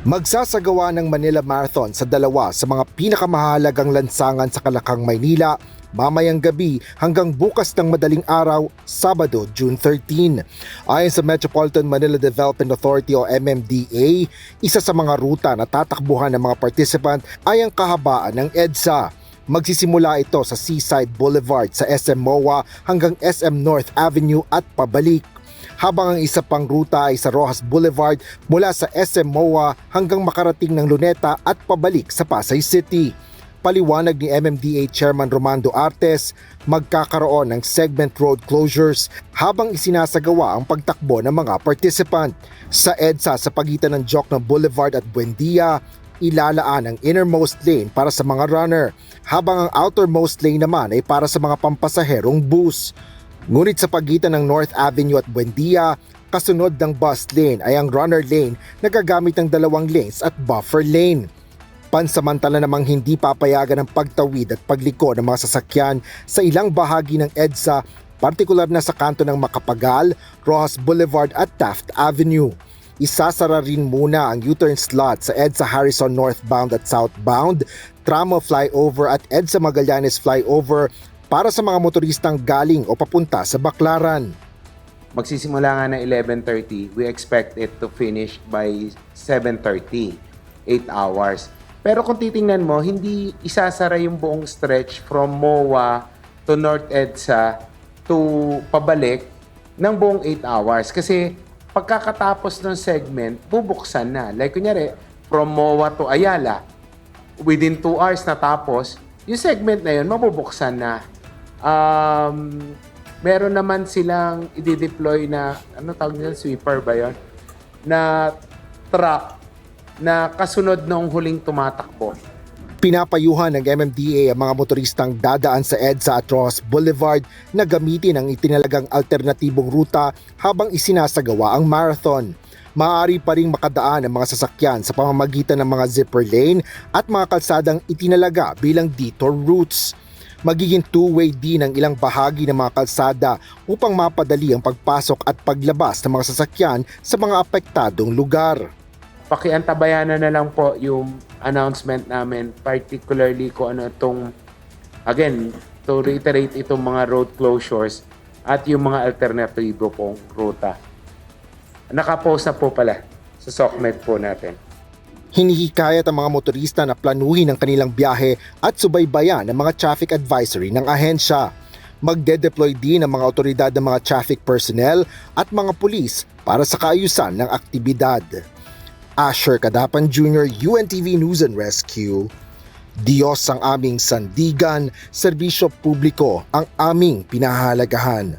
Magsasagawa ng Manila Marathon sa dalawa sa mga pinakamahalagang lansangan sa Kalakang, Maynila mamayang gabi hanggang bukas ng madaling araw, Sabado, June 13. Ayon sa Metropolitan Manila Development Authority o MMDA, isa sa mga ruta na tatakbuhan ng mga participant ay ang kahabaan ng EDSA. Magsisimula ito sa Seaside Boulevard sa SM MOA hanggang SM North Avenue at pabalik. Habang ang isa pang ruta ay sa Rojas Boulevard mula sa SM MOA hanggang makarating ng Luneta at pabalik sa Pasay City. Paliwanag ni MMDA Chairman Romando Artes, magkakaroon ng segment road closures habang isinasagawa ang pagtakbo ng mga participant. Sa EDSA sa pagitan ng Jokno Boulevard at Buendia, ilalaan ang innermost lane para sa mga runner, habang ang outermost lane naman ay para sa mga pampasaherong bus. Ngunit sa pagitan ng North Avenue at Buendia, kasunod ng bus lane ay ang runner lane na gagamit ng dalawang lanes at buffer lane. Pansamantala namang hindi papayagan ang pagtawid at pagliko ng mga sasakyan sa ilang bahagi ng EDSA, partikular na sa kanto ng Macapagal, Rojas Boulevard at Taft Avenue. Isasara rin muna ang U-turn slot sa EDSA Harrison northbound at southbound, Tramo flyover at EDSA Magallanes flyover para sa mga motoristang galing o papunta sa Baclaran. Magsisimula nga ng 11:30, we expect it to finish by 7:30, 8 hours. Pero kung titingnan mo, hindi isasara yung buong stretch from MOA to North EDSA to pabalik ng buong 8 hours. Kasi pagkakatapos ng segment, bubuksan na. Like kunyari, from MOA to Ayala, within 2 hours na tapos, yung segment na yun, mabubuksan na. Meron naman silang i-deploy na, ano tawag nila, sweeper ba yun? Na truck na kasunod ng huling tumatakbo. Pinapayuhan ng MMDA ang mga motoristang dadaan sa EDSA at Rojas Boulevard na gamitin ang itinalagang alternatibong ruta habang isinasagawa ang marathon. Maaari pa ring makadaan ang mga sasakyan sa pamamagitan ng mga zipper lane at mga kalsadang itinalaga bilang detour routes. Magiging two-way din ang ilang bahagi ng mga kalsada upang mapadali ang pagpasok at paglabas ng mga sasakyan sa mga apektadong lugar. Pakiantabayanan na lang po yung announcement namin, particularly kung ano itong, again, to reiterate itong mga road closures at yung mga alternatibo pong ruta. Nakapost na po pala sa SOCMED po natin. Hinihikayat ang mga motorista na planuhin ang kanilang biyahe at subaybayan ang mga traffic advisory ng ahensya. Magde-deploy din ang mga otoridad ng mga traffic personnel at mga pulis para sa kaayusan ng aktibidad. Asher Cadapan Jr., UNTV News and Rescue. Diyos ang aming sandigan, serbisyo publiko ang aming pinahahalagahan.